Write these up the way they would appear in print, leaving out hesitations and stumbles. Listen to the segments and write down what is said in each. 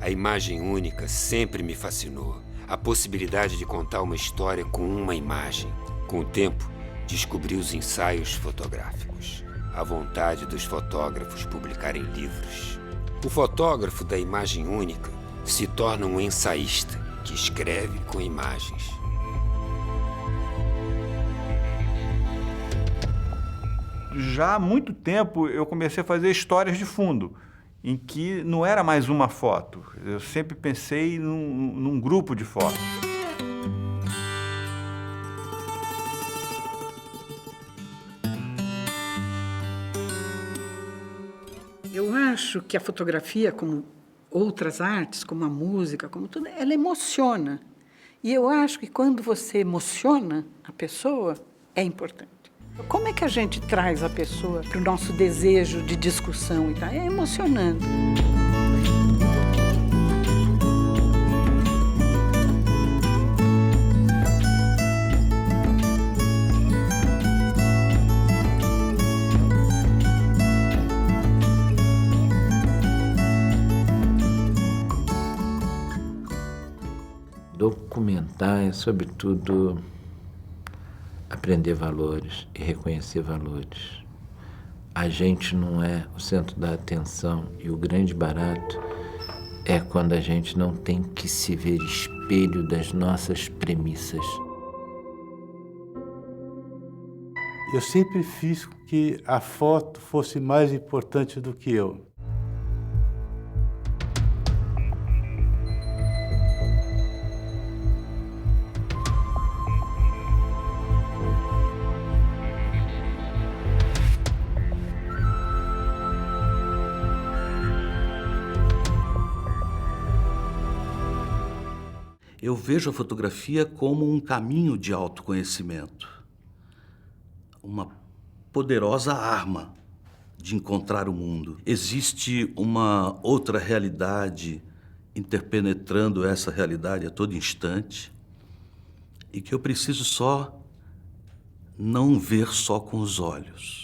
A imagem única sempre me fascinou. A possibilidade de contar uma história com uma imagem. Com o tempo, descobri os ensaios fotográficos. A vontade dos fotógrafos publicarem livros. O fotógrafo da imagem única se torna um ensaísta que escreve com imagens. Já há muito tempo eu comecei a fazer histórias de fundo, em que não era mais uma foto. Eu sempre pensei num grupo de fotos. Eu acho que a fotografia, como outras artes, como a música, como tudo, ela emociona. E eu acho que quando você emociona a pessoa, é importante. Como é que a gente traz a pessoa para o nosso desejo de discussão e tal? É emocionando. Documentar é, sobretudo, aprender valores e reconhecer valores. A gente não é o centro da atenção e o grande barato é quando a gente não tem que se ver espelho das nossas premissas. Eu sempre fiz com que a foto fosse mais importante do que eu. Eu vejo a fotografia como um caminho de autoconhecimento, uma poderosa arma de encontrar o mundo. Existe uma outra realidade interpenetrando essa realidade a todo instante e que eu preciso só não ver só com os olhos.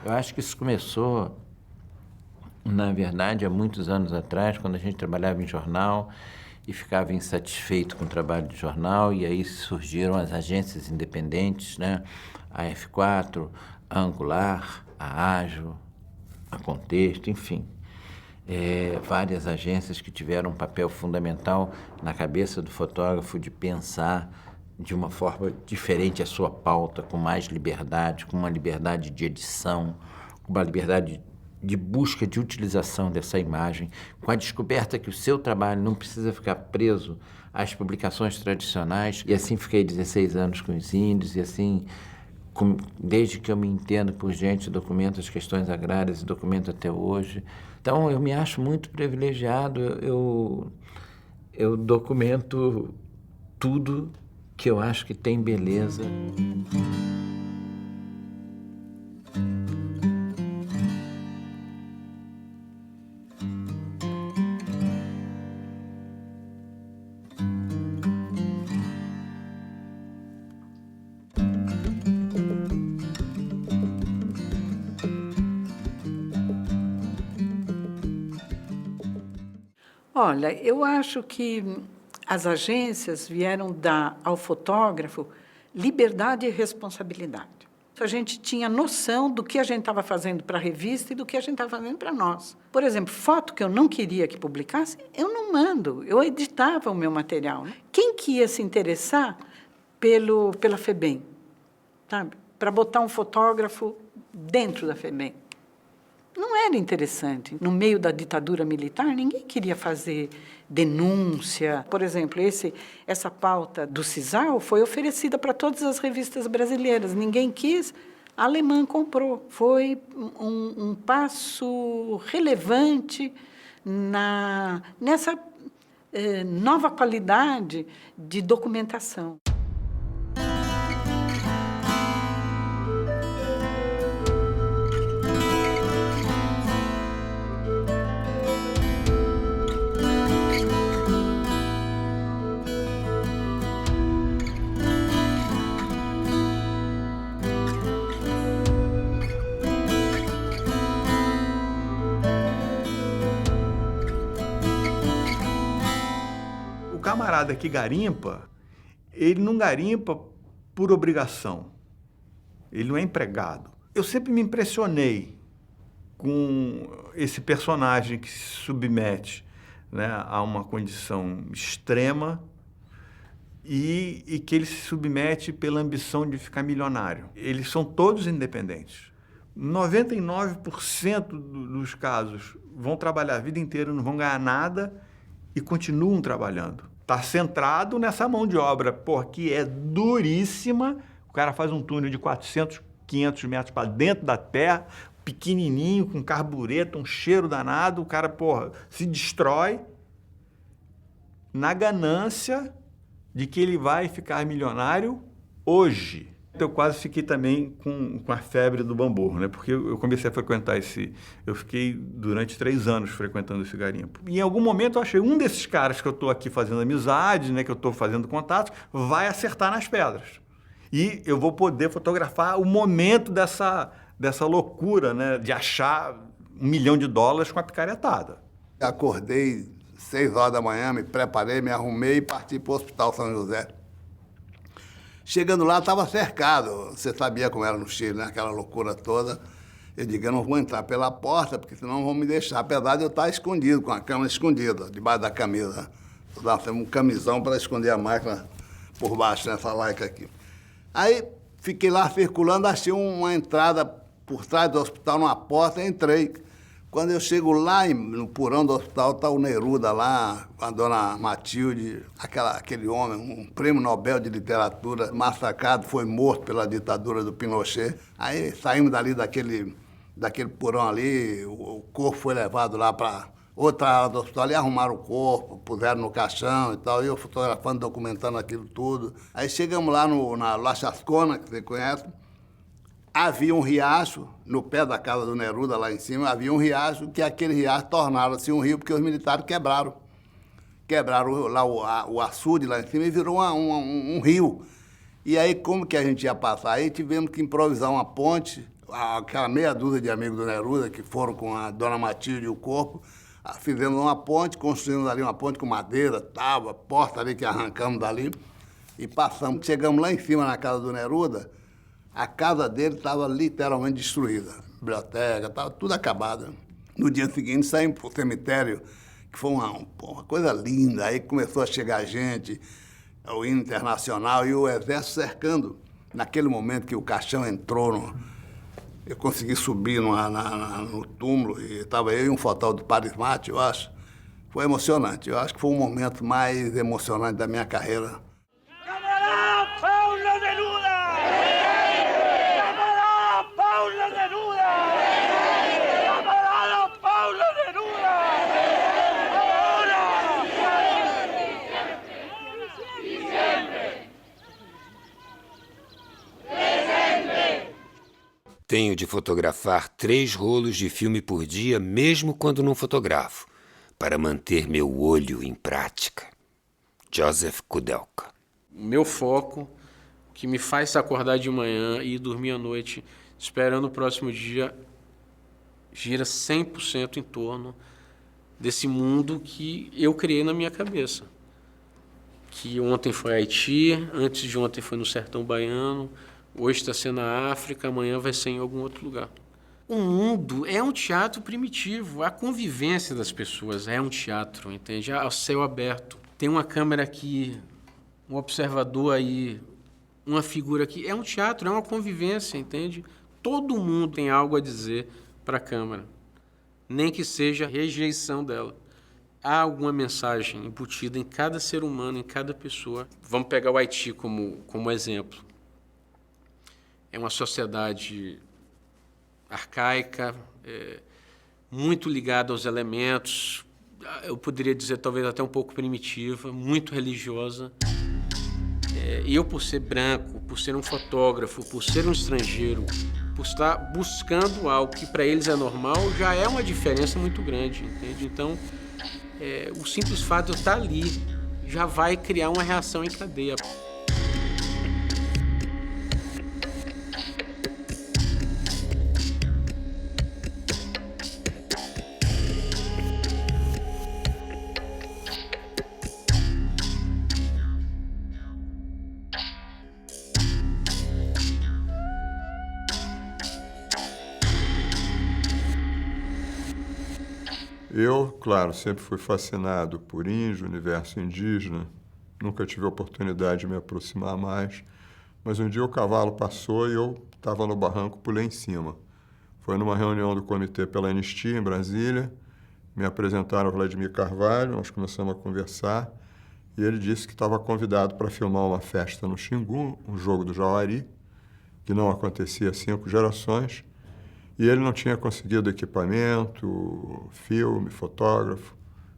Eu acho que isso começou, na verdade, há muitos anos atrás, quando a gente trabalhava em jornal e ficava insatisfeito com o trabalho de jornal, e aí surgiram as agências independentes, né? A F4, a Angular, a Ágil, a Contexto, enfim. Várias agências que tiveram um papel fundamental na cabeça do fotógrafo de pensar de uma forma diferente a sua pauta, com mais liberdade, com uma liberdade de edição, com uma liberdade de busca, de utilização dessa imagem, com a descoberta que o seu trabalho não precisa ficar preso às publicações tradicionais. E assim fiquei 16 anos com os índios, e assim, desde que eu me entendo por gente, documento as questões agrárias e documento até hoje. Então, eu me acho muito privilegiado, eu documento tudo que eu acho que tem beleza. Olha, eu acho que as agências vieram dar ao fotógrafo liberdade e responsabilidade. A gente tinha noção do que a gente estava fazendo para a revista e do que a gente estava fazendo para nós. Por exemplo, foto que eu não queria que publicasse, eu não mando, eu editava o meu material. Quem que ia se interessar pela FEBEM, sabe? Para botar um fotógrafo dentro da FEBEM? Não era interessante. No meio da ditadura militar, ninguém queria fazer denúncia. Por exemplo, essa pauta do Sisal foi oferecida para todas as revistas brasileiras. Ninguém quis. a alemã comprou. Foi um passo relevante nessa nova qualidade de documentação. O camarada que garimpa, ele não garimpa por obrigação. Ele não é empregado. Eu sempre me impressionei com esse personagem que se submete, né, a uma condição extrema e que ele se submete pela ambição de ficar milionário. Eles são todos independentes. 99% dos casos vão trabalhar a vida inteira, não vão ganhar nada e continuam trabalhando. Está centrado nessa mão de obra, que é duríssima. O cara faz um túnel de 400, 500 metros para dentro da terra, pequenininho, com carbureto, um cheiro danado. O cara, se destrói na ganância de que ele vai ficar milionário hoje. Eu quase fiquei também com a febre do bamburro, né? Porque eu comecei a frequentar eu fiquei durante 3 anos frequentando esse garimpo. E em algum momento eu achei, um desses caras que eu estou aqui fazendo amizade, né, que eu estou fazendo contatos, vai acertar nas pedras. E eu vou poder fotografar o momento dessa loucura, né, de achar $1 milhão com a picaretada. Acordei 6 horas da manhã, me preparei, me arrumei e parti para o Hospital São José. Chegando lá, estava cercado. Você sabia como era no Chile, né? Aquela loucura toda. Eu digo, eu não vou entrar pela porta, porque senão vão me deixar. Apesar de eu estar escondido, com a câmera escondida, debaixo da camisa. Nós temos um camisão para esconder a máquina por baixo, nessa laica aqui. Aí, fiquei lá circulando, achei uma entrada por trás do hospital, numa porta, entrei. Quando eu chego lá no porão do hospital, está o Neruda lá, com a dona Matilde, aquele homem, um prêmio Nobel de literatura, massacrado, foi morto pela ditadura do Pinochet. Aí saímos dali daquele porão ali, o corpo foi levado lá para outra área do hospital e arrumaram o corpo, puseram no caixão e tal, e eu fotografando, documentando aquilo tudo. Aí chegamos lá na La Chascona, que você conhece. Havia um riacho, no pé da casa do Neruda, lá em cima, havia um riacho, que aquele riacho tornava-se um rio, porque os militares quebraram. Quebraram lá o açude lá em cima e virou um rio. E aí, como que a gente ia passar? Aí tivemos que improvisar uma ponte, aquela meia dúzia de amigos do Neruda, que foram com a dona Matilde e o corpo, fizemos uma ponte, construímos ali uma ponte com madeira, tábua, porta ali que arrancamos dali, e passamos. Chegamos lá em cima, na casa do Neruda. A casa dele estava literalmente destruída. A biblioteca, estava tudo acabado. No dia seguinte, saímos para o cemitério, que foi uma coisa linda. Aí começou a chegar gente, o hino internacional e o exército cercando. Naquele momento que o caixão entrou, eu consegui subir no túmulo, e estava eu e um fotógrafo do Paris Mate, eu acho. Foi emocionante. Eu acho que foi o momento mais emocionante da minha carreira. Tenho de fotografar 3 rolos de filme por dia, mesmo quando não fotografo, para manter meu olho em prática. Joseph Kudelka. O meu foco, que me faz acordar de manhã e dormir à noite, esperando o próximo dia, gira 100% em torno desse mundo que eu criei na minha cabeça. Que ontem foi Haiti, antes de ontem foi no Sertão Baiano, hoje está sendo na África, amanhã vai ser em algum outro lugar. O mundo é um teatro primitivo, a convivência das pessoas é um teatro, entende? Ao céu aberto. Tem uma câmera aqui, um observador aí, uma figura aqui. É um teatro, é uma convivência, entende? Todo mundo tem algo a dizer para a câmera, nem que seja rejeição dela. Há alguma mensagem embutida em cada ser humano, em cada pessoa. Vamos pegar o Haiti como exemplo. é uma sociedade arcaica, muito ligada aos elementos, eu poderia dizer talvez até um pouco primitiva, muito religiosa. E eu, por ser branco, por ser um fotógrafo, por ser um estrangeiro, por estar buscando algo que para eles é normal, já é uma diferença muito grande, entende? Então, o simples fato de eu estar ali já vai criar uma reação em cadeia. Eu, claro, sempre fui fascinado por índio, universo indígena. Nunca tive a oportunidade de me aproximar mais. Mas um dia o cavalo passou e eu estava no barranco, pulei em cima. Foi numa reunião do Comitê pela Anistia, em Brasília. Me apresentaram o Vladimir Carvalho, nós começamos a conversar. E ele disse que estava convidado para filmar uma festa no Xingu, um jogo do Jauari, que não acontecia há 5 gerações. E ele não tinha conseguido equipamento, filme, fotógrafo.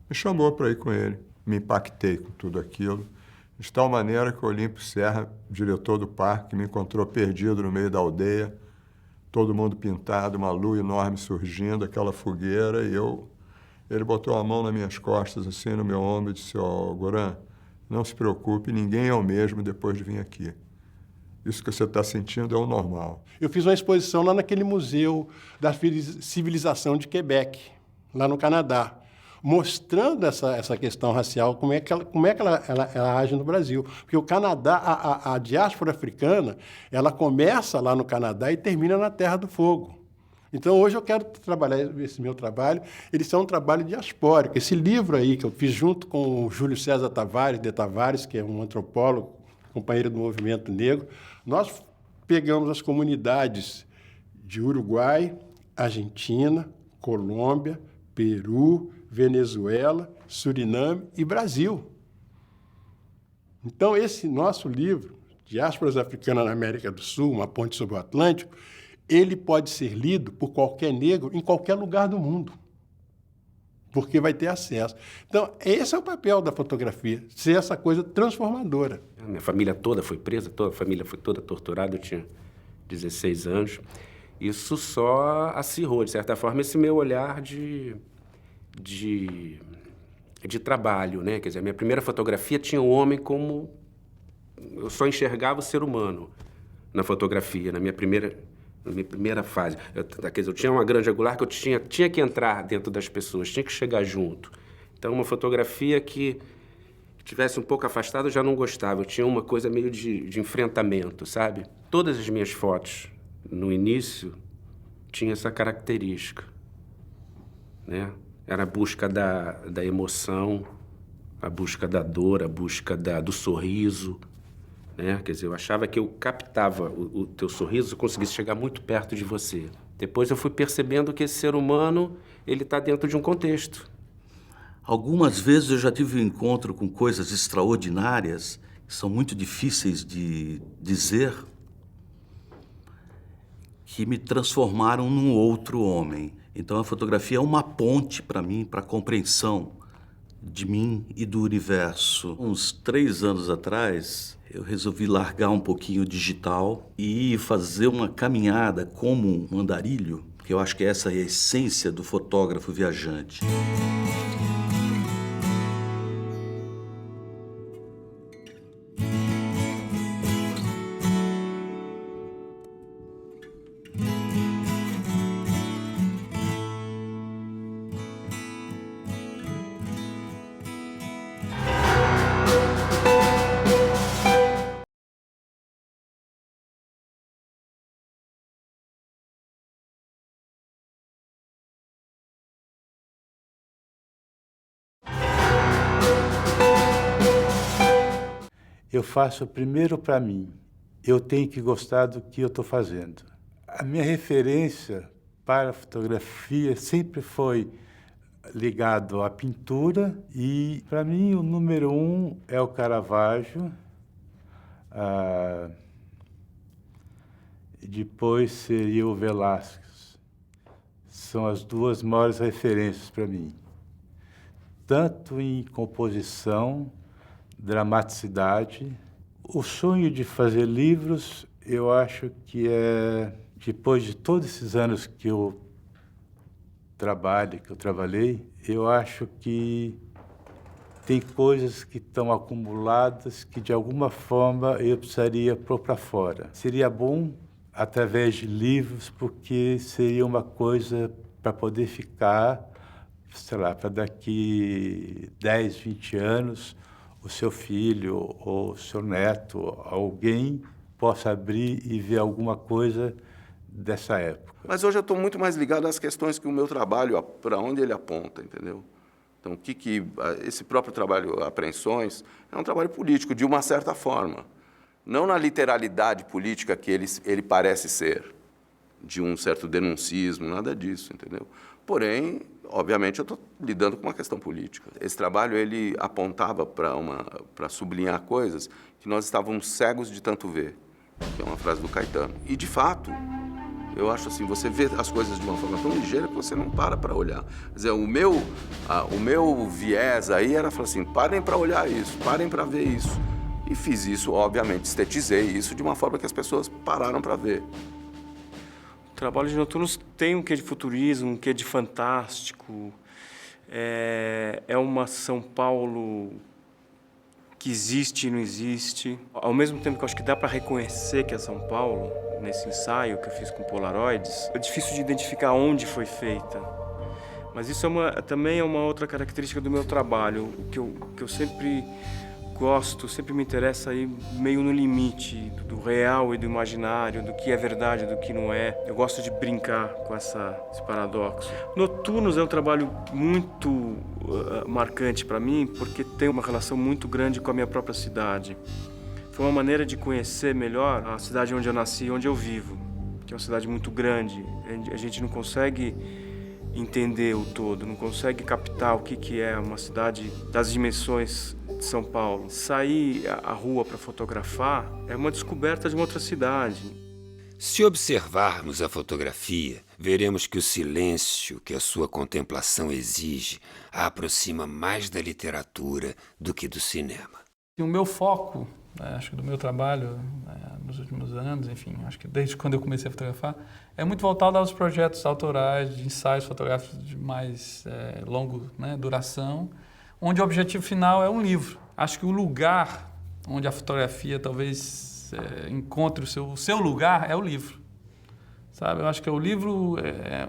Me chamou para ir com ele. Me impactei com tudo aquilo. De tal maneira que o Olímpio Serra, diretor do parque, me encontrou perdido no meio da aldeia. Todo mundo pintado, uma lua enorme surgindo, aquela fogueira. E ele botou a mão nas minhas costas, assim, no meu ombro, e disse: "Ó, Goran, não se preocupe, ninguém é o mesmo depois de vir aqui. Isso que você está sentindo é o normal." Eu fiz uma exposição lá naquele museu da civilização de Quebec, lá no Canadá, mostrando essa questão racial, como é que ela age no Brasil. Porque o Canadá, a diáspora africana, ela começa lá no Canadá e termina na Terra do Fogo. Então, hoje eu quero trabalhar esse meu trabalho, ele é um trabalho diaspórico. Esse livro aí que eu fiz junto com o Júlio César Tavares, de Tavares, que é um antropólogo, companheiro do movimento negro, nós pegamos as comunidades de Uruguai, Argentina, Colômbia, Peru, Venezuela, Suriname e Brasil. Então, esse nosso livro, Diásporas Africanas na América do Sul, Uma Ponte sobre o Atlântico, ele pode ser lido por qualquer negro em qualquer lugar do mundo, porque vai ter acesso. Então, esse é o papel da fotografia, ser essa coisa transformadora. Minha família toda foi presa, toda a família foi toda torturada, eu tinha 16 anos. Isso só acirrou, de certa forma, esse meu olhar de trabalho, né? Quer dizer, a minha primeira fotografia tinha o homem como... Eu só enxergava o ser humano na fotografia, na minha primeira fase. Quer dizer, eu tinha uma grande angular que eu tinha que entrar dentro das pessoas, tinha que chegar junto. Então, uma fotografia que tivesse um pouco afastada, eu já não gostava. Eu tinha uma coisa meio de enfrentamento, sabe? Todas as minhas fotos, no início, tinham essa característica, né? Era a busca da emoção, a busca da dor, a busca do sorriso, né? Quer dizer, eu achava que eu captava o teu sorriso, eu conseguisse chegar muito perto de você. Depois eu fui percebendo que esse ser humano, ele está dentro de um contexto. Algumas vezes eu já tive um encontro com coisas extraordinárias, que são muito difíceis de dizer, que me transformaram num outro homem. Então a fotografia é uma ponte para mim, para a compreensão de mim e do universo. Uns 3 anos atrás, eu resolvi largar um pouquinho o digital e fazer uma caminhada como um andarilho, que eu acho que essa é a essência do fotógrafo viajante. Eu faço primeiro para mim. Eu tenho que gostar do que eu estou fazendo. A minha referência para a fotografia sempre foi ligado à pintura e, para mim, o número 1 é o Caravaggio. e depois seria o Velázquez. São as duas maiores referências para mim, tanto em composição, dramaticidade. O sonho de fazer livros, eu acho que depois de todos esses anos que eu trabalhei, eu acho que tem coisas que estão acumuladas que, de alguma forma, eu precisaria pôr para fora. Seria bom através de livros, porque seria uma coisa para poder ficar, sei lá, para daqui 10, 20 anos, o seu filho ou o seu neto, alguém possa abrir e ver alguma coisa dessa época. Mas hoje eu estou muito mais ligado às questões que o meu trabalho, para onde ele aponta, entendeu? Então, esse próprio trabalho, Apreensões, é um trabalho político, de uma certa forma. Não na literalidade política que ele parece ser, de um certo denuncismo, nada disso, entendeu? Porém, obviamente, eu estou lidando com uma questão política. Esse trabalho, ele apontava para sublinhar coisas que nós estávamos cegos de tanto ver, que é uma frase do Caetano. E, de fato, eu acho assim, você vê as coisas de uma forma tão ligeira que você não para olhar. Quer dizer, o meu viés aí era falar assim, parem para olhar isso, parem para ver isso. E fiz isso, obviamente, estetizei isso de uma forma que as pessoas pararam para ver. Trabalhos Noturnos tem um quê de futurismo, um quê de fantástico. É uma São Paulo que existe e não existe. Ao mesmo tempo que eu acho que dá para reconhecer que é São Paulo, nesse ensaio que eu fiz com Polaroids, é difícil de identificar onde foi feita. Mas isso também é uma outra característica do meu trabalho, que eu sempre gosto, sempre me interessa aí meio no limite do real e do imaginário, do que é verdade, do que não é. Eu gosto de brincar com esse paradoxo. Noturnos é um trabalho muito marcante para mim, porque tem uma relação muito grande com a minha própria cidade. Foi uma maneira de conhecer melhor a cidade onde eu nasci e onde eu vivo, que é uma cidade muito grande. A gente não consegue entender o todo, não consegue captar o que é uma cidade das dimensões de São Paulo. Sair à rua para fotografar é uma descoberta de uma outra cidade. Se observarmos a fotografia, veremos que o silêncio que a sua contemplação exige a aproxima mais da literatura do que do cinema. O meu foco, acho que do meu trabalho nos últimos anos, enfim, acho que desde quando eu comecei a fotografar, é muito voltado aos projetos autorais, de ensaios fotográficos de mais longa duração, onde o objetivo final é um livro. Acho que o lugar onde a fotografia talvez encontre o seu lugar é o livro. Sabe? Eu acho que o livro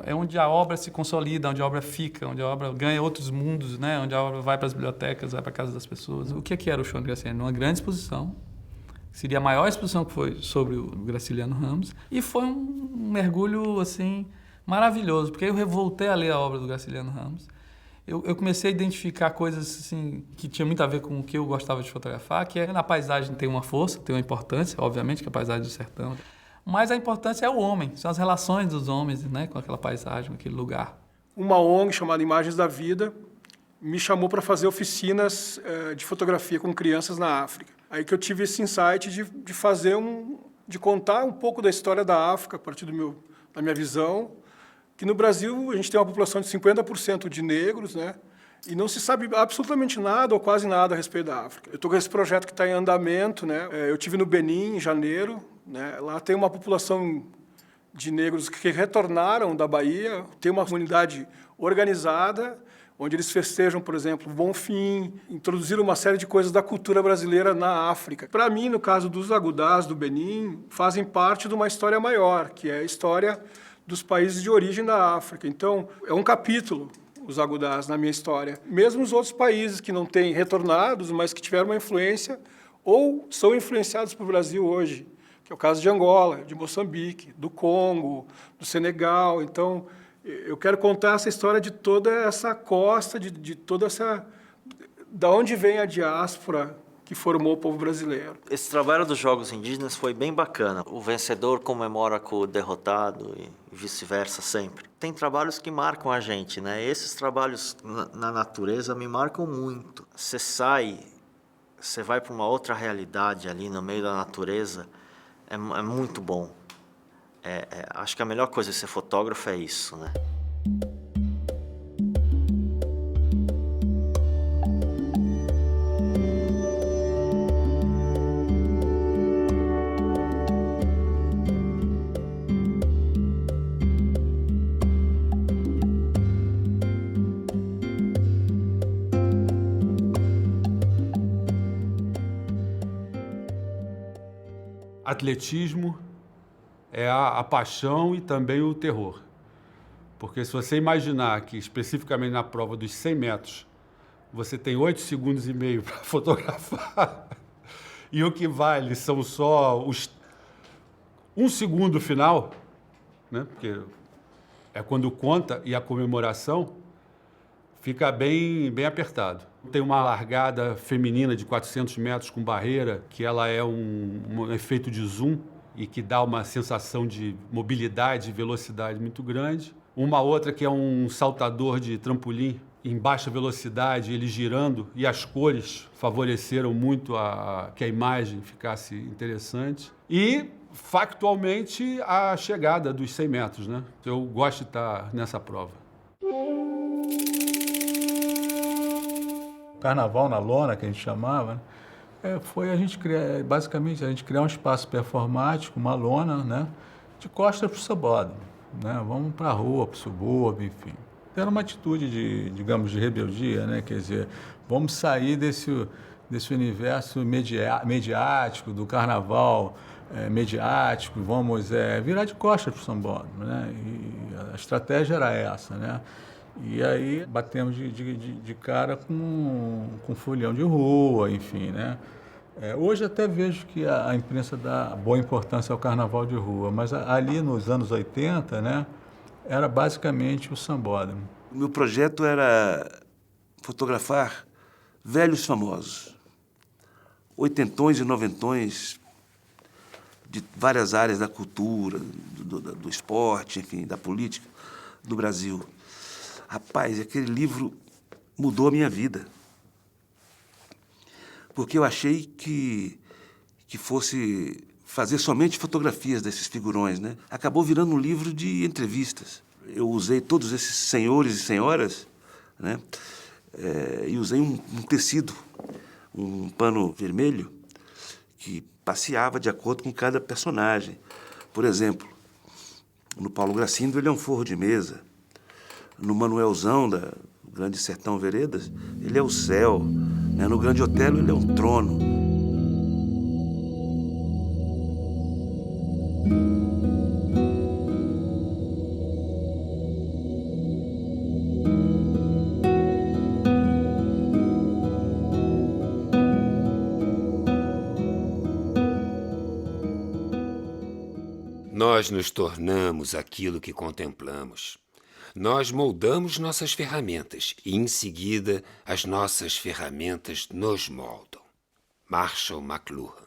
é onde a obra se consolida, onde a obra fica, onde a obra ganha outros mundos, né? Onde a obra vai para as bibliotecas, vai para a casa das pessoas. O que era o show de Graciliano? Uma grande exposição, seria a maior exposição que foi sobre o Graciliano Ramos, e foi um mergulho assim maravilhoso, porque eu voltei a ler a obra do Graciliano Ramos. Eu comecei a identificar coisas assim, que tinha muito a ver com o que eu gostava de fotografar, que na paisagem tem uma força, tem uma importância, obviamente, que é a paisagem do sertão. Mas a importância é o homem, são as relações dos homens, né, com aquela paisagem, com aquele lugar. Uma ONG chamada Imagens da Vida me chamou para fazer oficinas de fotografia com crianças na África. Aí que eu tive esse insight de contar um pouco da história da África, a partir da minha visão, que no Brasil a gente tem uma população de 50% de negros, né? E não se sabe absolutamente nada ou quase nada a respeito da África. Eu estou com esse projeto que está em andamento, né? Eu estive no Benin, em janeiro, né? Lá tem uma população de negros que retornaram da Bahia, tem uma comunidade organizada, onde eles festejam, por exemplo, o Bonfim, introduziram uma série de coisas da cultura brasileira na África. Para mim, no caso dos agudás do Benin, fazem parte de uma história maior, que é a história dos países de origem da África. Então, é um capítulo, os agudás, na minha história. Mesmo os outros países que não têm retornados, mas que tiveram uma influência ou são influenciados pelo Brasil hoje, que é o caso de Angola, de Moçambique, do Congo, do Senegal. Então, eu quero contar essa história de toda essa costa, de toda essa... Da onde vem a diáspora que formou o povo brasileiro. Esse trabalho dos Jogos Indígenas foi bem bacana. O vencedor comemora com o derrotado e vice-versa sempre. Tem trabalhos que marcam a gente, né? Esses trabalhos na natureza me marcam muito. Você vai para uma outra realidade ali no meio da natureza, é muito bom. Acho que a melhor coisa de ser fotógrafo é isso, né? Atletismo é a paixão e também o terror. Porque se você imaginar que, especificamente na prova dos 100 metros, você tem 8 segundos e meio para fotografar, e o que vale são só os 1 segundo final, né? Porque é quando conta e a comemoração, fica bem apertado. Tem uma largada feminina de 400 metros com barreira, que ela é um efeito de zoom e que dá uma sensação de mobilidade e velocidade muito grande. Uma outra que é um saltador de trampolim em baixa velocidade, ele girando, e as cores favoreceram muito que a imagem ficasse interessante. E, factualmente, a chegada dos 100 metros, né? Eu gosto de estar nessa prova. Carnaval na lona, que a gente chamava, né? Foi a gente criar, basicamente, a gente criar um espaço performático, uma lona, né? De costa para o sambódromo, né? Vamos para a rua, para o subúrbio, enfim. Era uma atitude digamos, de rebeldia, né? Quer dizer, vamos sair desse universo mediático, do carnaval mediático, vamos virar de costas para o sambódromo, né? E a estratégia era essa, né? E aí batemos de cara com folião de rua, enfim, né? Hoje até vejo que a imprensa dá boa importância ao carnaval de rua, mas ali nos anos 80, né, era basicamente o sambódromo. O meu projeto era fotografar velhos famosos, oitentões e noventões de várias áreas da cultura, do esporte, enfim, da política do Brasil. Rapaz, aquele livro mudou a minha vida. Porque eu achei que fosse fazer somente fotografias desses figurões, né? Acabou virando um livro de entrevistas. Eu usei todos esses senhores e senhoras, né? E usei um tecido, um pano vermelho, que passeava de acordo com cada personagem. Por exemplo, no Paulo Gracindo, ele é um forro de mesa. No Manuelzão, da Grande Sertão Veredas, ele é o céu. Né? No Grande Otelo, ele é um trono. Nós nos tornamos aquilo que contemplamos. Nós moldamos nossas ferramentas e, em seguida, as nossas ferramentas nos moldam. Marshall McLuhan.